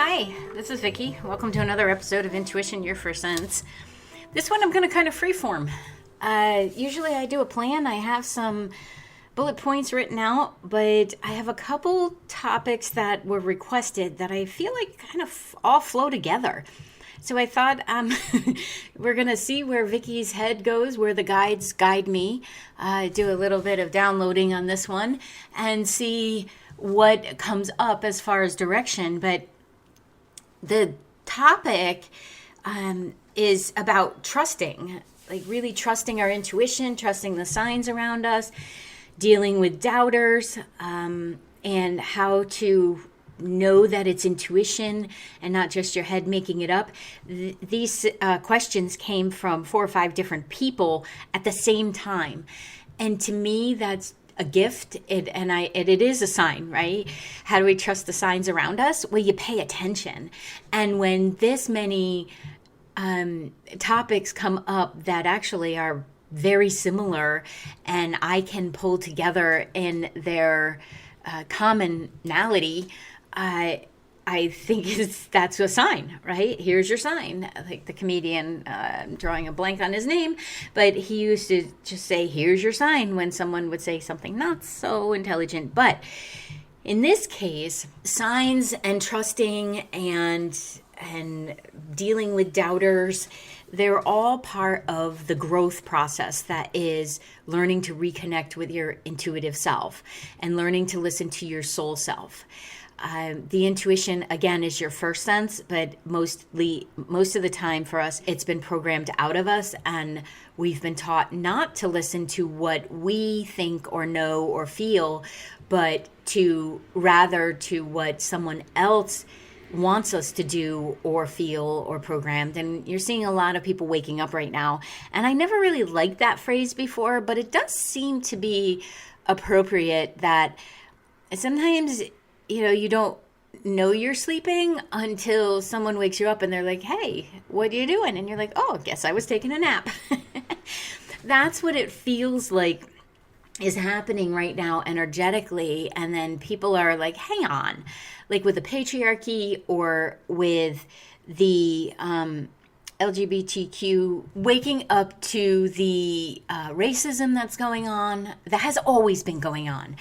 Hi, this is Vicki. Welcome to another episode of Intuition, Your First Sense. This one I'm going to kind of freeform. Usually I do a plan. I have some bullet points written out, but I have a couple topics that were requested that I feel like kind of all flow together. So I thought we're going to see where Vicky's head goes, where the guides guide me, do a little bit of downloading on this one and see what comes up as far as direction. But the topic is about trusting, like really trusting our intuition, trusting the signs around us, dealing with doubters, and how to know that it's intuition and not just your head making it up. These questions came from 4 or 5 different people at the same time. And to me, that's a gift, it is a sign, right? How do we trust the signs around us? Well, you pay attention. And when this many topics come up that actually are very similar and I can pull together in their commonality, I think that's a sign, right? Here's your sign. Like the comedian, I'm drawing a blank on his name, but he used to just say, here's your sign when someone would say something not so intelligent. But in this case, signs and trusting and dealing with doubters, they're all part of the growth process that is learning to reconnect with your intuitive self and learning to listen to your soul self. The intuition, again, is your first sense, but most of the time for us, it's been programmed out of us, and we've been taught not to listen to what we think or know or feel, but rather to what someone else wants us to do or feel or programmed. And you're seeing a lot of people waking up right now. And I never really liked that phrase before, but it does seem to be appropriate that sometimes, you don't know you're sleeping until someone wakes you up and they're like, hey, what are you doing? And you're like, oh, guess I was taking a nap. That's what it feels like is happening right now energetically. And then people are like, hang on, like with the patriarchy or with the LGBTQ, waking up to the racism that's going on, that has always been going on,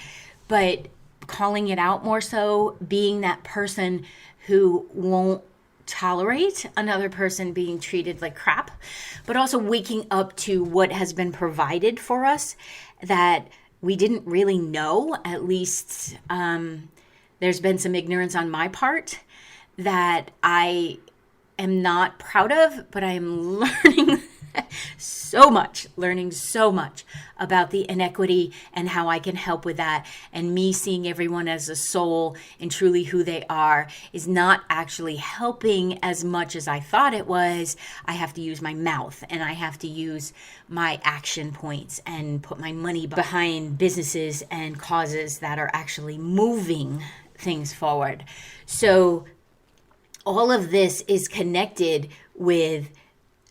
but calling it out more so, being that person who won't tolerate another person being treated like crap, but also waking up to what has been provided for us that we didn't really know. At least there's been some ignorance on my part that I am not proud of, but I am learning so much about the inequity and how I can help with that. And me seeing everyone as a soul and truly who they are is not actually helping as much as I thought it was. I have to use my mouth and I have to use my action points and put my money behind businesses and causes that are actually moving things forward. So all of this is connected with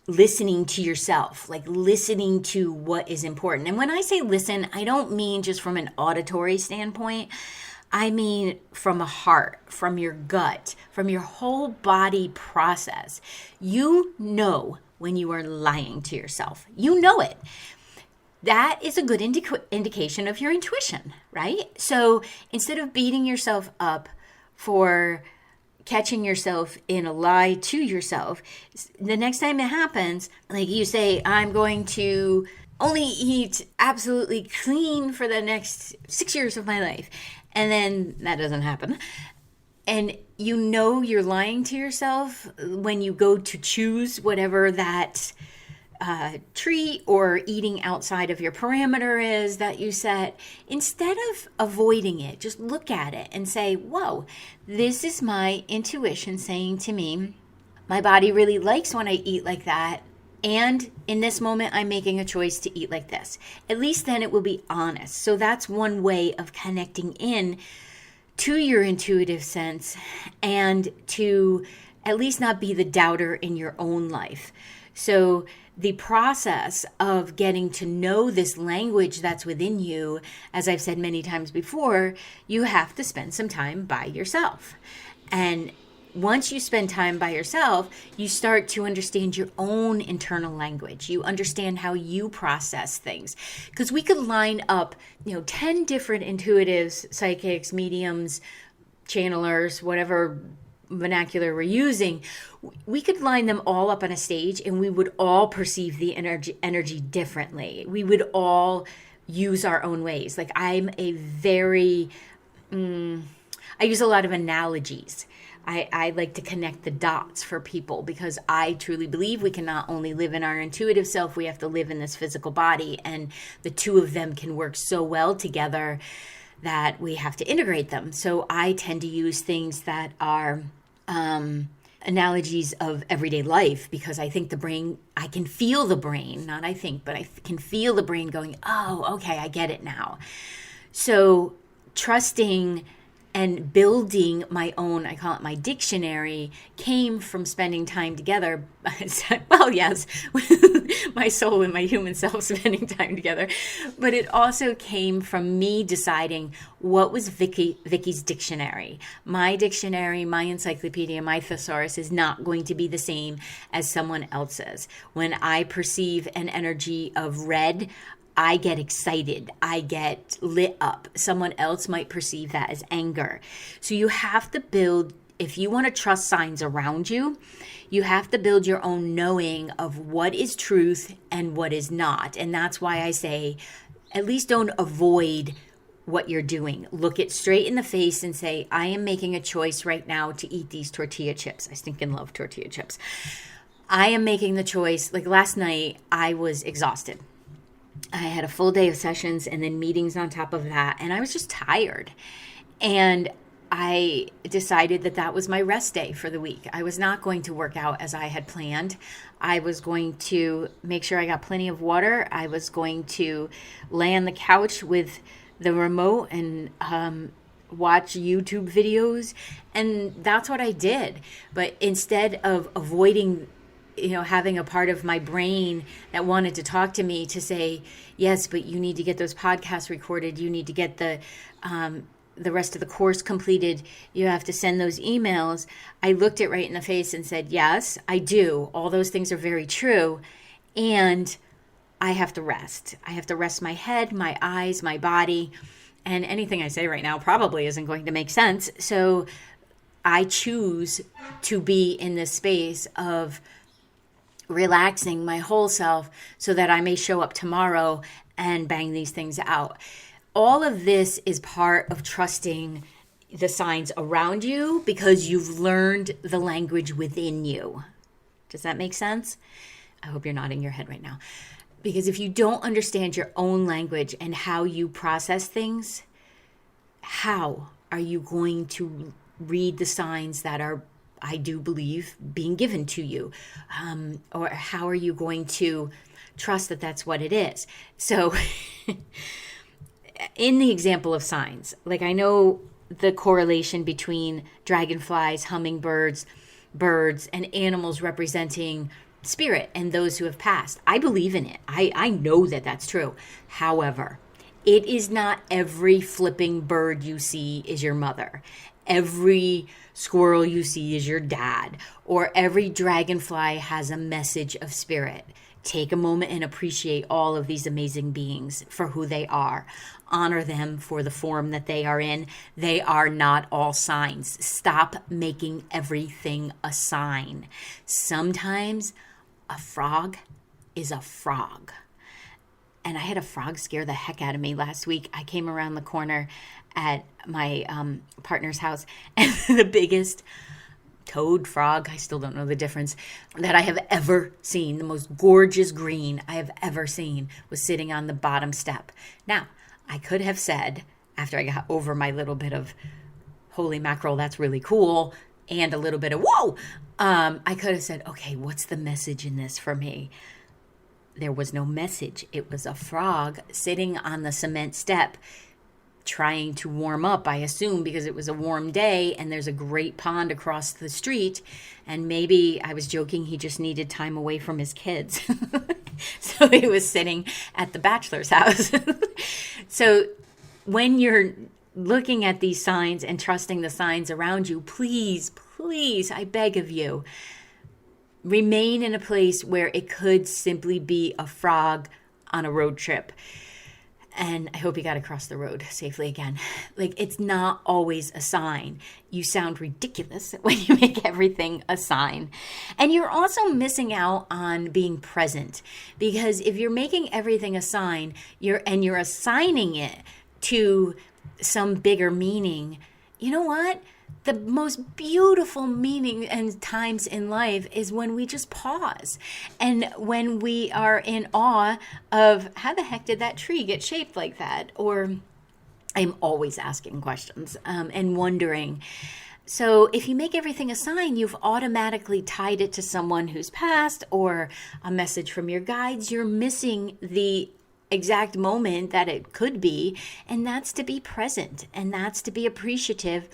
listening to yourself, like listening to what is important. And when I say listen, I don't mean just from an auditory standpoint. I mean from a heart, from your gut, from your whole body process. You know when you are lying to yourself. You know it. That is a good indication of your intuition, right? So instead of beating yourself up for catching yourself in a lie to yourself, the next time it happens, like you say, I'm going to only eat absolutely clean for the next 6 years of my life. And then that doesn't happen. And you're lying to yourself when you go to choose whatever that treat or eating outside of your parameter is that you set. Instead of avoiding it, just look at it and say, whoa, this is my intuition saying to me, my body really likes when I eat like that. And in this moment, I'm making a choice to eat like this. At least then it will be honest. So that's one way of connecting in to your intuitive sense and to at least not be the doubter in your own life. So the process of getting to know this language that's within you, as I've said many times before, you have to spend some time by yourself. And once you spend time by yourself, you start to understand your own internal language. You understand how you process things. Because we could line up, 10 different intuitives, psychics, mediums, channelers, whatever vernacular we're using. We could line them all up on a stage and we would all perceive the energy differently. We would all use our own ways. Like I'm a very, I use a lot of analogies. I like to connect the dots for people because I truly believe we can not only live in our intuitive self, we have to live in this physical body, and the two of them can work so well together that we have to integrate them. So I tend to use things that are analogies of everyday life because I think the brain, I can feel the brain, not I think, but I can feel the brain going, oh, okay, I get it now. So trusting and building my own, I call it my dictionary, came from spending time together. Well, yes, my soul and my human self spending time together. But it also came from me deciding what was Vicky's dictionary. My dictionary, my encyclopedia, my thesaurus is not going to be the same as someone else's. When I perceive an energy of red, I get excited. I get lit up. Someone else might perceive that as anger. So you have to build, if you want to trust signs around you, you have to build your own knowing of what is truth and what is not. And that's why I say, at least don't avoid what you're doing. Look it straight in the face and say, I am making a choice right now to eat these tortilla chips. I stinking love tortilla chips. I am making the choice. Like last night, I was exhausted. I had a full day of sessions and then meetings on top of that. And I was just tired. And I decided that that was my rest day for the week. I was not going to work out as I had planned. I was going to make sure I got plenty of water. I was going to lay on the couch with the remote and watch YouTube videos. And that's what I did. But instead of avoiding having a part of my brain that wanted to talk to me to say, yes, but you need to get those podcasts recorded. You need to get the rest of the course completed. You have to send those emails. I looked it right in the face and said, yes, I do. All those things are very true. And I have to rest. I have to rest my head, my eyes, my body. And anything I say right now probably isn't going to make sense. So I choose to be in this space of relaxing my whole self so that I may show up tomorrow and bang these things out. All of this is part of trusting the signs around you because you've learned the language within you. Does that make sense? I hope you're nodding your head right now. Because if you don't understand your own language and how you process things, how are you going to read the signs that are, I do believe, being given to you? Or how are you going to trust that that's what it is? So in the example of signs, like I know the correlation between dragonflies, hummingbirds, birds, and animals representing spirit and those who have passed. I believe in it. I know that that's true. However, it is not every flipping bird you see is your mother. Every squirrel you see is your dad, or every dragonfly has a message of spirit. Take a moment and appreciate all of these amazing beings for who they are. Honor them for the form that they are in. They are not all signs. Stop making everything a sign. Sometimes a frog is a frog. And I had a frog scare the heck out of me last week. I came around the corner at my partner's house, and the biggest toad frog, I still don't know the difference, that I have ever seen, the most gorgeous green I have ever seen, was sitting on the bottom step. Now, I could have said, after I got over my little bit of, holy mackerel, that's really cool, and a little bit of, whoa, I could have said, okay, what's the message in this for me? There was no message. It was a frog sitting on the cement step trying to warm up, I assume, because it was a warm day and there's a great pond across the street. And maybe, I was joking, he just needed time away from his kids. So he was sitting at the bachelor's house. So when you're looking at these signs and trusting the signs around you, please, please, I beg of you, remain in a place where it could simply be a frog on a road trip. And I hope you got across the road safely again. Like, it's not always a sign. You sound ridiculous when you make everything a sign. And you're also missing out on being present, because if you're making everything a sign, you're assigning it to some bigger meaning, you know what? The most beautiful meaning and times in life is when we just pause, and when we are in awe of how the heck did that tree get shaped like that? Or I'm always asking questions and wondering. So if you make everything a sign, you've automatically tied it to someone who's passed or a message from your guides. You're missing the exact moment that it could be, and that's to be present, and that's to be appreciative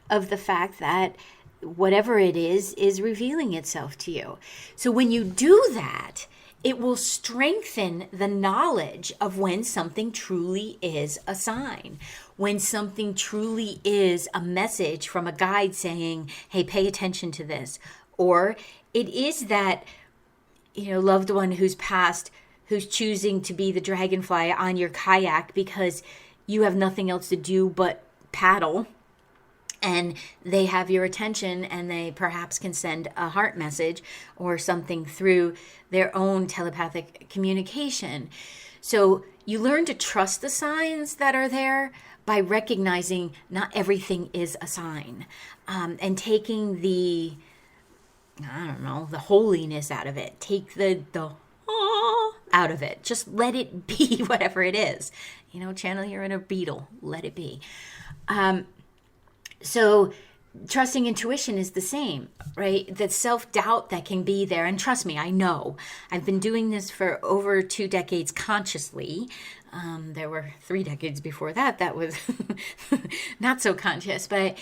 of the fact that whatever it is revealing itself to you. So when you do that, it will strengthen the knowledge of when something truly is a sign, when something truly is a message from a guide saying, hey, pay attention to this. Or it is that, loved one who's passed, who's choosing to be the dragonfly on your kayak because you have nothing else to do but paddle, and they have your attention, and they perhaps can send a heart message or something through their own telepathic communication. So you learn to trust the signs that are there by recognizing not everything is a sign, and taking the holiness out of it. Take the out of it. Just let it be whatever it is. Channel your inner beetle. Let it be. So trusting intuition is the same, right? That self-doubt that can be there. And trust me, I know. I've been doing this for over 2 decades consciously. There were 3 decades before that was not so conscious. But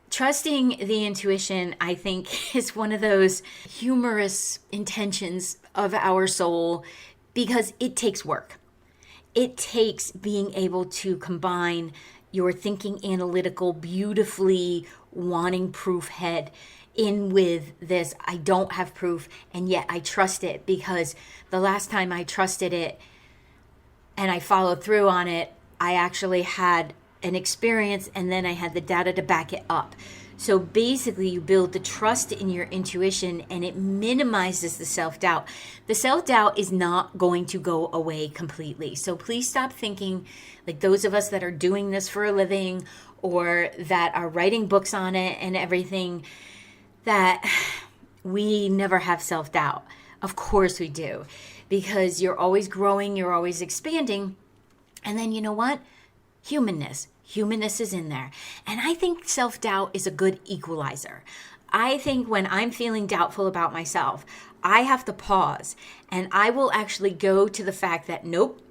trusting the intuition, I think, is one of those humorous intentions of our soul, because it takes work. It takes being able to combine your thinking analytical, beautifully wanting proof head in with this, I don't have proof, and yet I trust it, because the last time I trusted it and I followed through on it, I actually had an experience, and then I had the data to back it up. So basically, you build the trust in your intuition, and it minimizes the self-doubt. The self-doubt is not going to go away completely. So please stop thinking, like those of us that are doing this for a living or that are writing books on it and everything, that we never have self-doubt. Of course we do, because you're always growing, you're always expanding. And then you know what? Humanness is in there. And I think self-doubt is a good equalizer. I think when I'm feeling doubtful about myself, I have to pause, and I will actually go to the fact that, nope,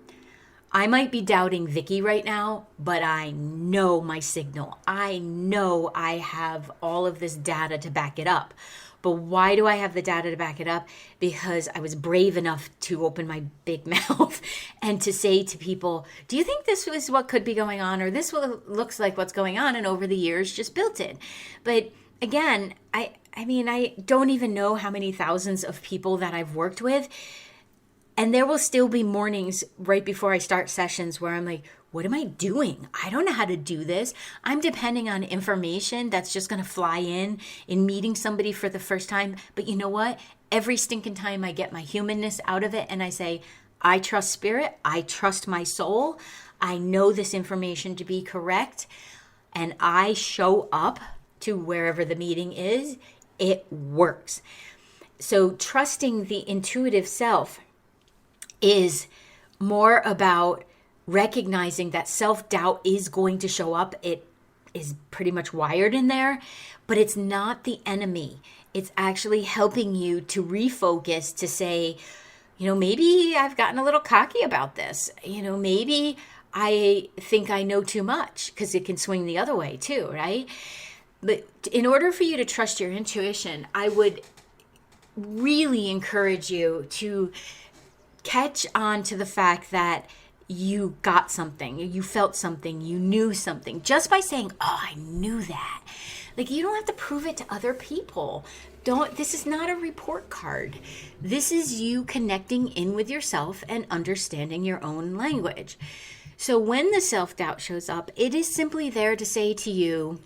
I might be doubting Vicky right now, but I know my signal. I know I have all of this data to back it up. But why do I have the data to back it up? Because I was brave enough to open my big mouth and to say to people, do you think this is what could be going on? Or this looks like what's going on? And over the years, just built it. But again, I don't even know how many thousands of people that I've worked with. And there will still be mornings right before I start sessions where I'm like, what am I doing? I don't know how to do this. I'm depending on information that's just going to fly in meeting somebody for the first time. But you know what? Every stinking time I get my humanness out of it and I say, I trust spirit. I trust my soul. I know this information to be correct. And I show up to wherever the meeting is. It works. So trusting the intuitive self is more about recognizing that self-doubt is going to show up. It is pretty much wired in there, but it's not the enemy. It's actually helping you to refocus, to say, maybe I've gotten a little cocky about this. Maybe I think I know too much, because it can swing the other way too, right? But in order for you to trust your intuition, I would really encourage you to catch on to the fact that you got something, you felt something, you knew something. Just by saying, oh, I knew that. Like, you don't have to prove it to other people. This is not a report card. This is you connecting in with yourself and understanding your own language. So when the self-doubt shows up, it is simply there to say to you,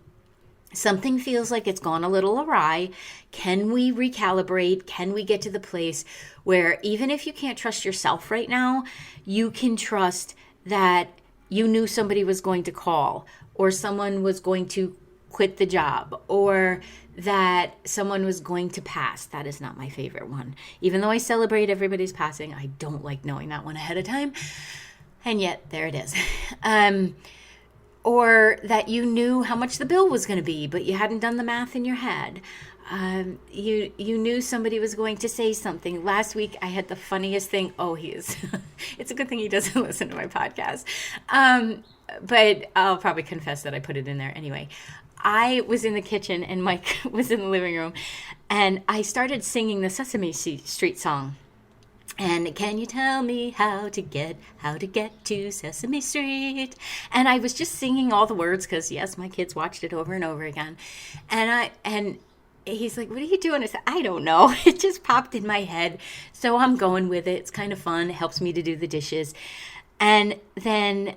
something feels like it's gone a little awry. Can we recalibrate? Can we get to the place where even if you can't trust yourself right now, you can trust that you knew somebody was going to call, or someone was going to quit the job, or that someone was going to pass. That is not my favorite one. Even though I celebrate everybody's passing, I don't like knowing that one ahead of time. And yet, there it is. Or that you knew how much the bill was going to be, but you hadn't done the math in your head. You knew somebody was going to say something. Last week, I had the funniest thing. Oh, he is. It's a good thing he doesn't listen to my podcast. But I'll probably confess that I put it in there anyway. I was in the kitchen and Mike was in the living room, and I started singing the Sesame Street song. And can you tell me how to get to Sesame Street? And I was just singing all the words because, yes, my kids watched it over and over again. And he's like, what are you doing? I said, I don't know. It just popped in my head. So I'm going with it. It's kind of fun. It helps me to do the dishes. And then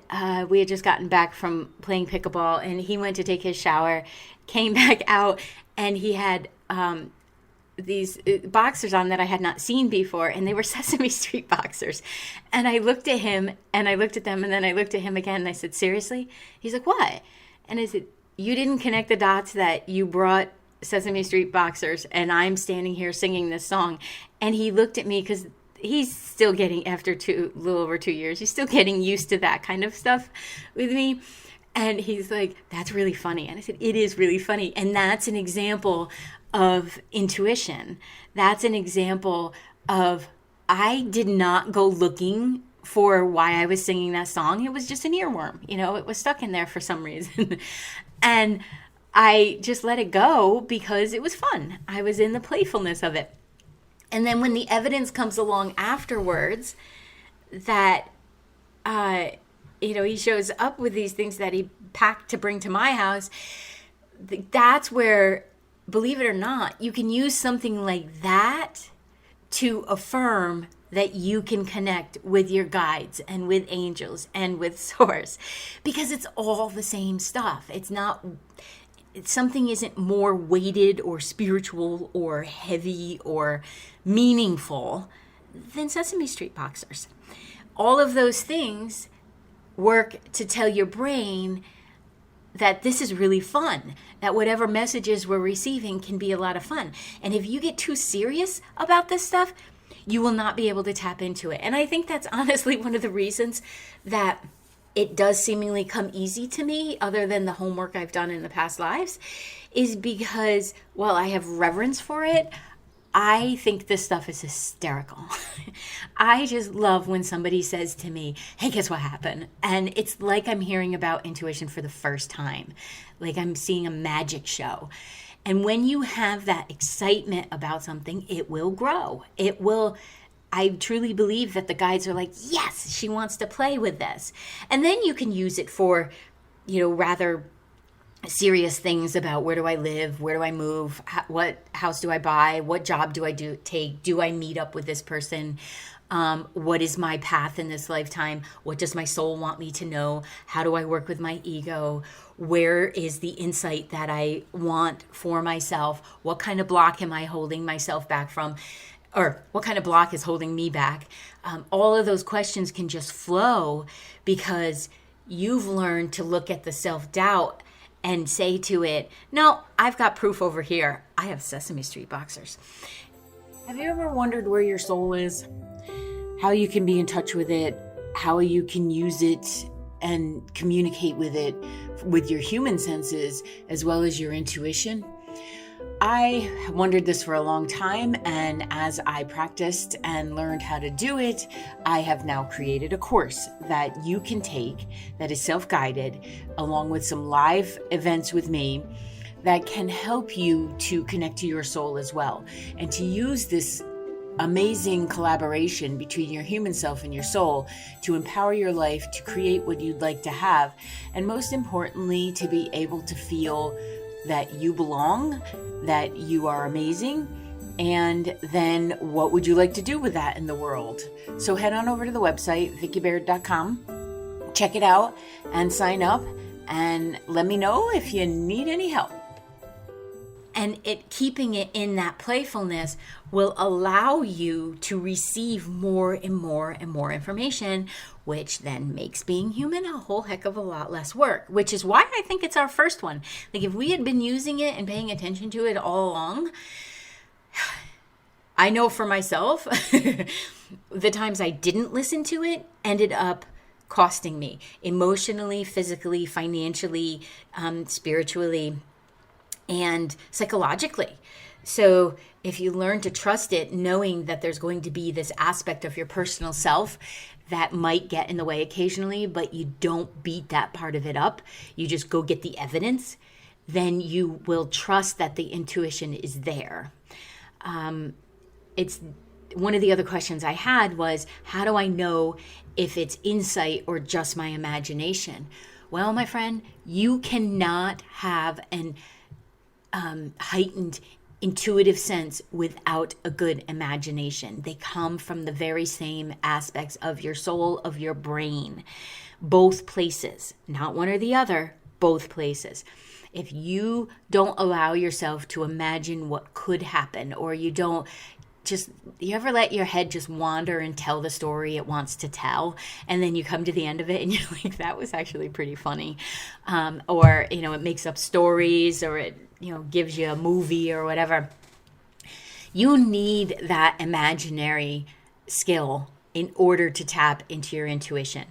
we had just gotten back from playing pickleball, and he went to take his shower, came back out, and he had these boxers on that I had not seen before, and they were Sesame Street boxers. And I looked at him, and I looked at them, and then I looked at him again, and I said, seriously? He's like, what? And I said, you didn't connect the dots that you brought Sesame Street boxers, and I'm standing here singing this song. And he looked at me because he's still getting, after a little over 2 years, he's still getting used to that kind of stuff with me. And he's like, that's really funny. And I said, it is really funny. And that's an example of intuition. That's an example of, I did not go looking for why I was singing that song. It was just an earworm. It was stuck in there for some reason. And I just let it go because it was fun. I was in the playfulness of it. And then when the evidence comes along afterwards that, he shows up with these things that he packed to bring to my house, that's where, believe it or not, you can use something like that to affirm that you can connect with your guides and with angels and with source, because it's all the same stuff. Something isn't more weighted or spiritual or heavy or meaningful than Sesame Street boxers. All of those things work to tell your brain that this is really fun, that whatever messages we're receiving can be a lot of fun. And if you get too serious about this stuff, you will not be able to tap into it. And I think that's honestly one of the reasons that it does seemingly come easy to me, other than the homework I've done in the past lives, is because, while I have reverence for it, I think this stuff is hysterical. I just love when somebody says to me, hey, guess what happened? And it's like I'm hearing about intuition for the first time, like I'm seeing a magic show. And when you have that excitement about something, it will grow. I truly believe that the guides are like, yes, she wants to play with this. And then you can use it for, rather serious things about, where do I live? Where do I move? What house do I buy? What job do I take? Do I meet up with this person? What is my path in this lifetime? What does my soul want me to know? How do I work with my ego? Where is the insight that I want for myself? What kind of block am I holding myself back from? Or what kind of block is holding me back? All of those questions can just flow because you've learned to look at the self-doubt and say to it, no, I've got proof over here. I have Sesame Street boxers. Have you ever wondered where your soul is? How you can be in touch with it? How you can use it and communicate with it with your human senses as well as your intuition? I wondered this for a long time, and as I practiced and learned how to do it, I have now created a course that you can take that is self-guided, along with some live events with me that can help you to connect to your soul as well, and to use this amazing collaboration between your human self and your soul to empower your life to create what you'd like to have, and most importantly, to be able to feel that you belong, that you are amazing, and then what would you like to do with that in the world? So head on over to the website, vickibaird.com, check it out and sign up, and let me know if you need any help. And keeping it in that playfulness will allow you to receive more and more and more information, which then makes being human a whole heck of a lot less work, which is why I think it's our first one. Like, if we had been using it and paying attention to it all along, I know for myself, the times I didn't listen to it ended up costing me emotionally, physically, financially, spiritually, and psychologically. So if you learn to trust it, knowing that there's going to be this aspect of your personal self that might get in the way occasionally, but you don't beat that part of it up, you just go get the evidence, then you will trust that the intuition is there. It's one of the other questions I had was, how do I know if it's insight or just my imagination? Well, my friend, you cannot have an heightened intuitive sense without a good imagination. They come from the very same aspects of your soul, of your brain, both places, not one or the other, both places. If you don't allow yourself to imagine what could happen, or you ever let your head just wander and tell the story it wants to tell, and then you come to the end of it and you're like, that was actually pretty funny, or it makes up stories, or it gives you a movie or whatever. You need that imaginary skill in order to tap into your intuition,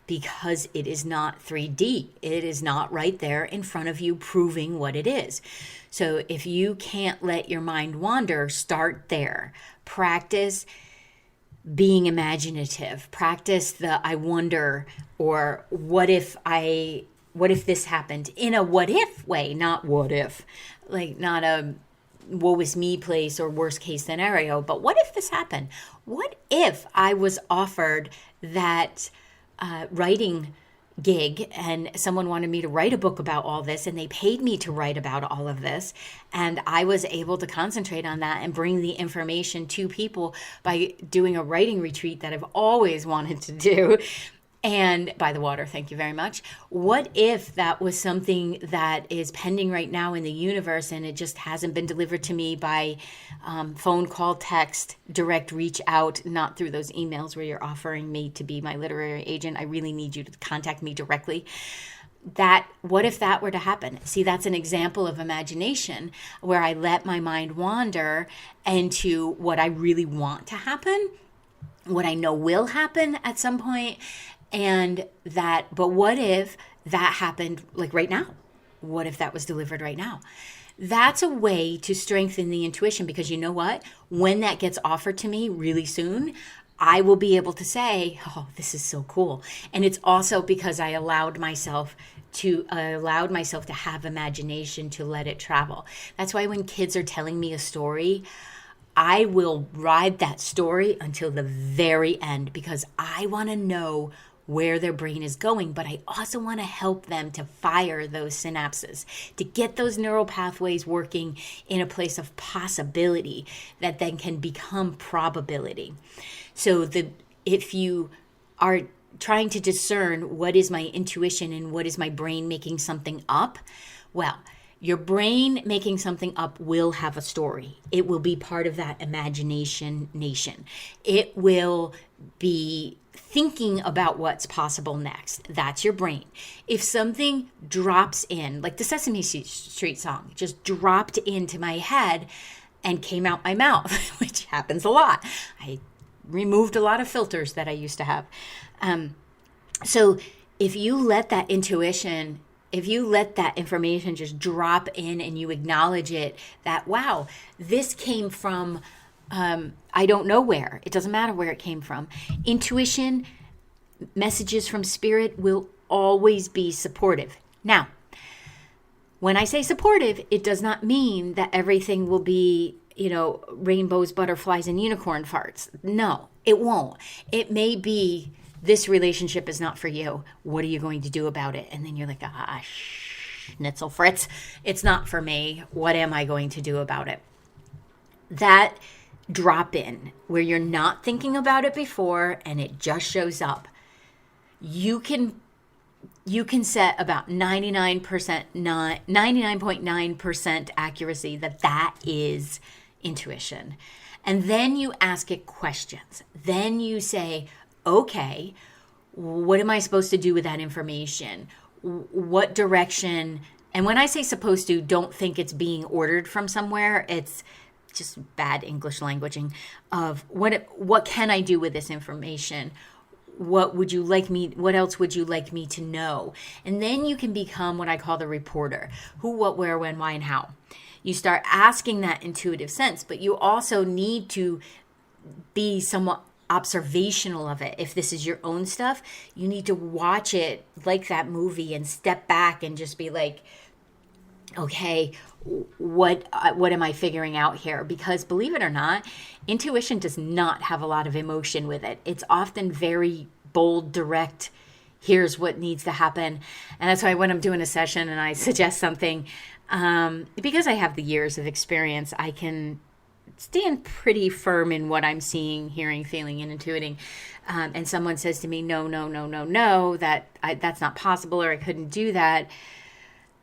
because it is not 3D. It is not right there in front of you proving what it is. So if you can't let your mind wander, start there. Practice being imaginative. Practice the I wonder, or what if this happened, in a what if way, not what if, like not a woe is me place or worst case scenario, but what if this happened? What if I was offered that writing gig and someone wanted me to write a book about all this, and they paid me to write about all of this, and I was able to concentrate on that and bring the information to people by doing a writing retreat that I've always wanted to do, and by the water, thank you very much. What if that was something that is pending right now in the universe, and it just hasn't been delivered to me by phone call, text, direct reach out, not through those emails where you're offering me to be my literary agent. I really need you to contact me directly. What if that were to happen? See, that's an example of imagination where I let my mind wander into what I really want to happen, what I know will happen at some point. But what if that happened like right now? What if that was delivered right now? That's a way to strengthen the intuition, because you know what? When that gets offered to me really soon, I will be able to say, oh, this is so cool. And it's also because I allowed myself to have imagination, to let it travel. That's why when kids are telling me a story, I will ride that story until the very end, because I want to know where their brain is going, but I also want to help them to fire those synapses, to get those neural pathways working in a place of possibility that then can become probability. So if you are trying to discern what is my intuition and what is my brain making something up, well, your brain making something up will have a story. It will be part of that imagination nation. It will be thinking about what's possible next. That's your brain. If something drops in, like the Sesame Street song, just dropped into my head and came out my mouth, which happens a lot. I removed a lot of filters that I used to have. So if you let that intuition, if you let that information just drop in and you acknowledge it, that, wow, this came from I don't know where. It doesn't matter where it came from. Intuition, messages from spirit will always be supportive. Now, when I say supportive, it does not mean that everything will be, rainbows, butterflies, and unicorn farts. No, it won't. It may be, this relationship is not for you. What are you going to do about it? And then you're like, Schnitzel Fritz, it's not for me. What am I going to do about it? That drop in where you're not thinking about it before and it just shows up. You can set about 99.9% accuracy that is intuition. And then you ask it questions. Then you say, okay, what am I supposed to do with that information? What direction? And when I say supposed to, don't think it's being ordered from somewhere. It's just bad English languaging of what can I do with this information? What else would you like me to know? And then you can become what I call the reporter. Who, what, where, when, why, and how. You start asking that intuitive sense, but you also need to be somewhat observational of it. If this is your own stuff, you need to watch it like that movie and step back and just be like, okay, what am I figuring out here? Because believe it or not, intuition does not have a lot of emotion with it. It's often very bold, direct. Here's what needs to happen. And that's why when I'm doing a session and I suggest something, because I have the years of experience, I can stand pretty firm in what I'm seeing, hearing, feeling, and intuiting. And someone says to me, no, that's not possible, or I couldn't do that.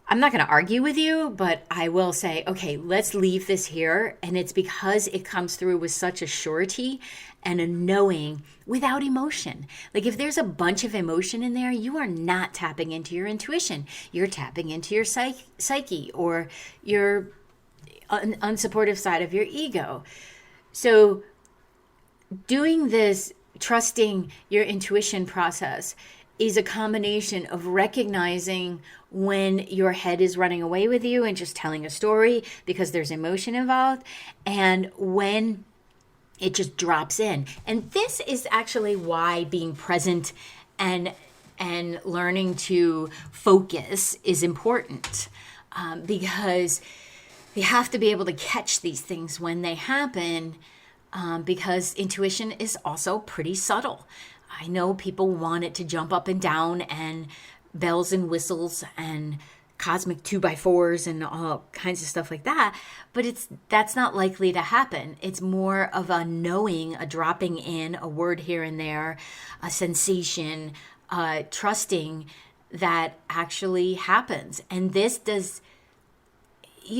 I'm not going to argue with you, but I will say, okay, let's leave this here. And it's because it comes through with such a surety and a knowing without emotion. Like if there's a bunch of emotion in there, you are not tapping into your intuition. You're tapping into your psyche or your unsupportive side of your ego. So doing this, trusting your intuition process is a combination of recognizing when your head is running away with you and just telling a story because there's emotion involved, and when it just drops in. And this is actually why being present and learning to focus is important, because you have to be able to catch these things when they happen, because intuition is also pretty subtle. I know people want it to jump up and down and bells and whistles and cosmic 2x4s and all kinds of stuff like that, but that's not likely to happen. It's more of a knowing, a dropping in, a word here and there, a sensation, trusting that actually happens. And you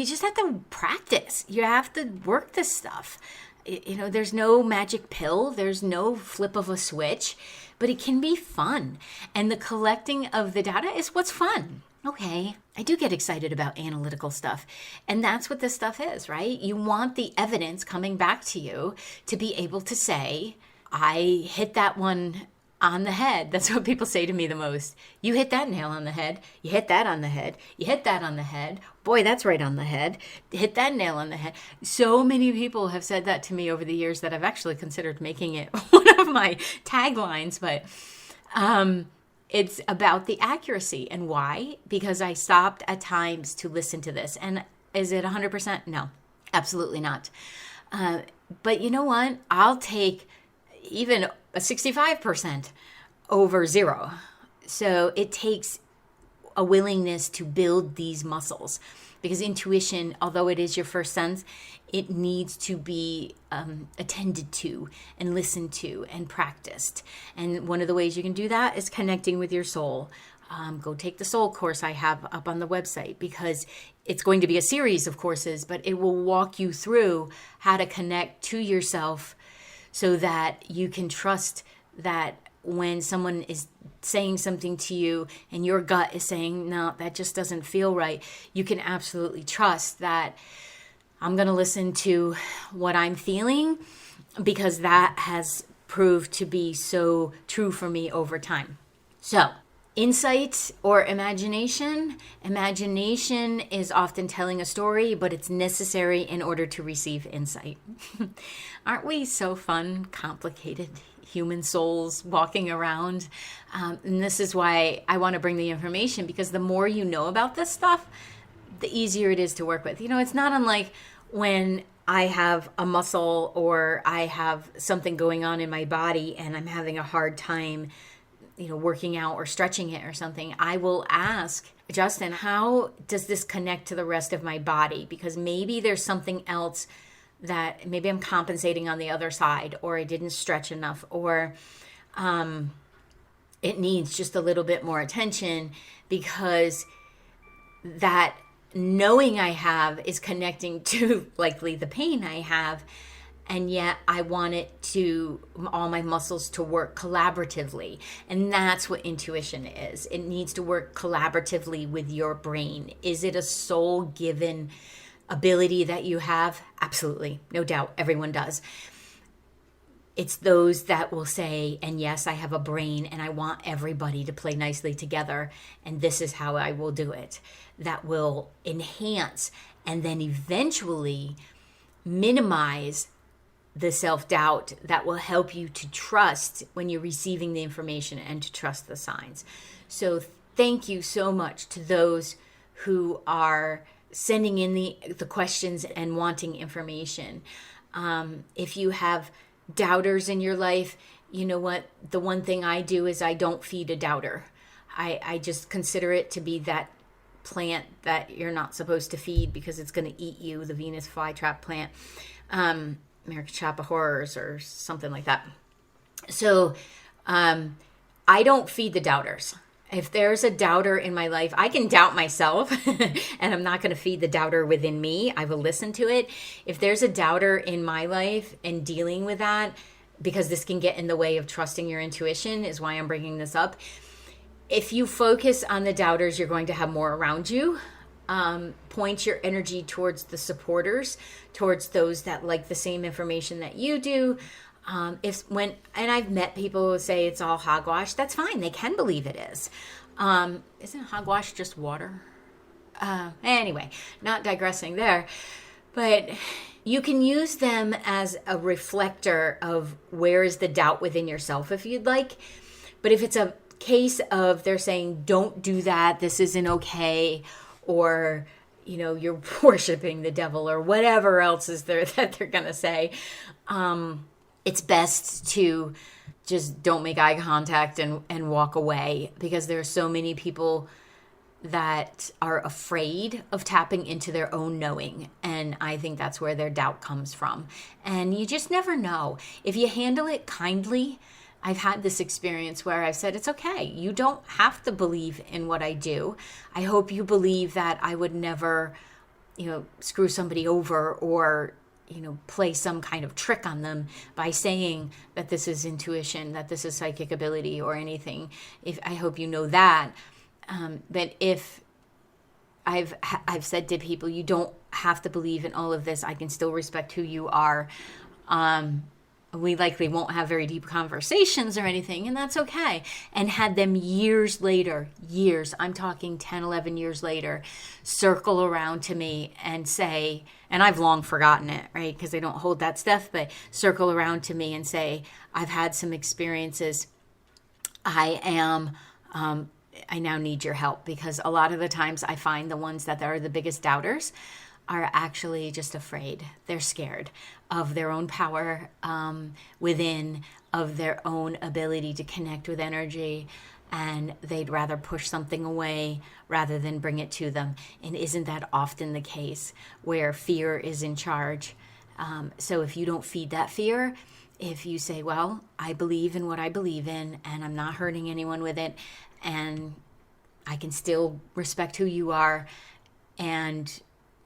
just have to practice. You have to work this stuff. There's no magic pill. There's no flip of a switch, but it can be fun. And the collecting of the data is what's fun. Okay, I do get excited about analytical stuff. And that's what this stuff is, right? You want the evidence coming back to you to be able to say, I hit that one on the head. That's what people say to me the most. You hit that nail on the head. You hit that on the head. You hit that on the head. Boy, that's right on the head. Hit that nail on the head. So many people have said that to me over the years that I've actually considered making it one of my taglines. But it's about the accuracy. And why? Because I stopped at times to listen to this. And is it 100%? No, absolutely not. But you know what? I'll take even a 65% over 0. So it takes a willingness to build these muscles, because intuition, although it is your first sense, it needs to be attended to and listened to and practiced. And one of the ways you can do that is connecting with your soul. Go take the soul course I have up on the website, because it's going to be a series of courses, but it will walk you through how to connect to yourself so that you can trust that when someone is saying something to you and your gut is saying, no, that just doesn't feel right, you can absolutely trust that I'm going to listen to what I'm feeling, because that has proved to be so true for me over time. So, insight or imagination. Imagination is often telling a story, but it's necessary in order to receive insight. Aren't we so fun, complicated human souls walking around? And this is why I want to bring the information, because the more you know about this stuff, the easier it is to work with. It's not unlike when I have a muscle or I have something going on in my body and I'm having a hard time working out or stretching it or something, I will ask Justin, how does this connect to the rest of my body? Because maybe there's something else that maybe I'm compensating on the other side, or I didn't stretch enough, or it needs just a little bit more attention, because that knowing I have is connecting to likely the pain I have. And yet I want all my muscles to work collaboratively. And that's what intuition is. It needs to work collaboratively with your brain. Is it a soul-given ability that you have? Absolutely. No doubt. Everyone does. It's those that will say, and yes, I have a brain and I want everybody to play nicely together, and this is how I will do it, that will enhance and then eventually minimize the self-doubt that will help you to trust when you're receiving the information and to trust the signs. So thank you so much to those who are sending in the questions and wanting information. If you have doubters in your life, you know what? The one thing I do is I don't feed a doubter. I just consider it to be that plant that you're not supposed to feed because it's going to eat you, the Venus flytrap plant. American Shop of Horrors or something like that. So I don't feed the doubters. If there's a doubter in my life, I can doubt myself and I'm not going to feed the doubter within me. I will listen to it. If there's a doubter in my life and dealing with that, because this can get in the way of trusting your intuition, is why I'm bringing this up. If you focus on the doubters, you're going to have more around you. Point your energy towards the supporters, towards those that like the same information that you do. And I've met people who say it's all hogwash. That's fine. They can believe it is. Isn't hogwash just water? Anyway, not digressing there, but you can use them as a reflector of where is the doubt within yourself if you'd like. But if it's a case of they're saying, don't do that, this isn't okay, or you're worshiping the devil or whatever else is there that they're going to say, it's best to just don't make eye contact and walk away, because there are so many people that are afraid of tapping into their own knowing. And I think that's where their doubt comes from. And you just never know. If you handle it kindly, I've had this experience where I've said, it's okay. You don't have to believe in what I do. I hope you believe that I would never, screw somebody over or, play some kind of trick on them by saying that this is intuition, that this is psychic ability or anything. I hope you know that. But if I've said to people, you don't have to believe in all of this. I can still respect who you are. We likely won't have very deep conversations or anything, and that's okay. And had them years later, I'm talking 10, 11 years later, circle around to me and say, and I've long forgotten it, right, because they don't hold that stuff, but circle around to me and say, I've had some experiences. I now need your help, because a lot of the times I find the ones that are the biggest doubters are actually just afraid. They're scared of their own power within, of their own ability to connect with energy, and they'd rather push something away rather than bring it to them. And isn't that often the case, where fear is in charge? So if you don't feed that fear, if you say, well, I believe in what I believe in, and I'm not hurting anyone with it, and I can still respect who you are, and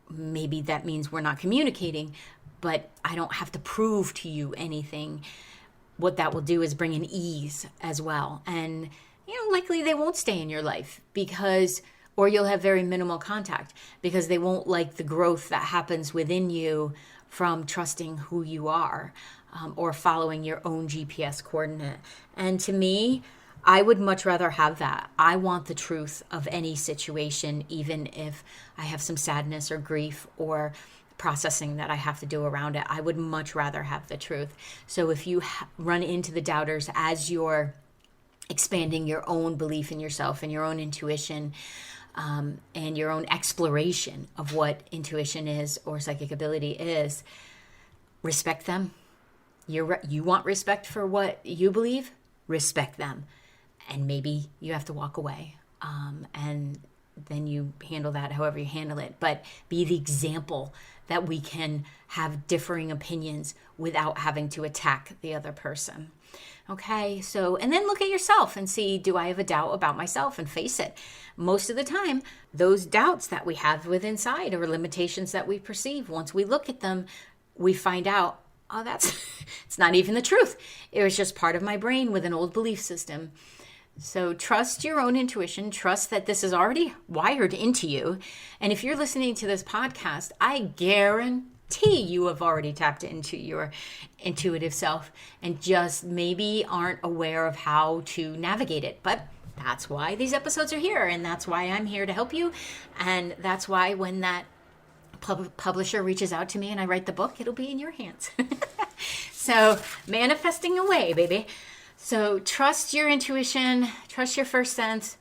maybe that means we're not communicating, but I don't have to prove to you anything. What that will do is bring an ease as well. And, likely they won't stay in your life or you'll have very minimal contact, because they won't like the growth that happens within you from trusting who you are, or following your own GPS coordinate. And to me, I would much rather have that. I want the truth of any situation, even if I have some sadness or grief or processing that I have to do around it. I would much rather have the truth. So if you run into the doubters as you're expanding your own belief in yourself and your own intuition, and your own exploration of what intuition is or psychic ability is, respect them. You want respect for what you believe? Respect them. and maybe you have to walk away. And then you handle that however you handle it. But be the example that we can have differing opinions without having to attack the other person. Okay, so, and then look at yourself and see, do I have a doubt about myself? And face it. Most of the time, those doubts that we have within inside or limitations that we perceive, once we look at them, we find out, oh, it's not even the truth. It was just part of my brain with an old belief system. So trust your own intuition. Trust that this is already wired into you. And if you're listening to this podcast, I guarantee you have already tapped into your intuitive self and just maybe aren't aware of how to navigate it. But that's why these episodes are here. And that's why I'm here to help you. And that's why when that publisher reaches out to me and I write the book, it'll be in your hands. So manifesting away, baby. So trust your intuition, trust your first sense.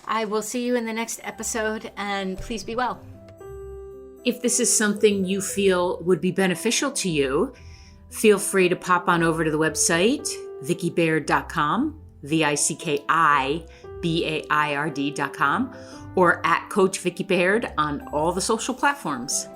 I will see you in the next episode, and please be well. If this is something you feel would be beneficial to you, feel free to pop on over to the website, vickibaird.com, VICKIBAIRD.com, or at Coach Vicki Baird on all the social platforms.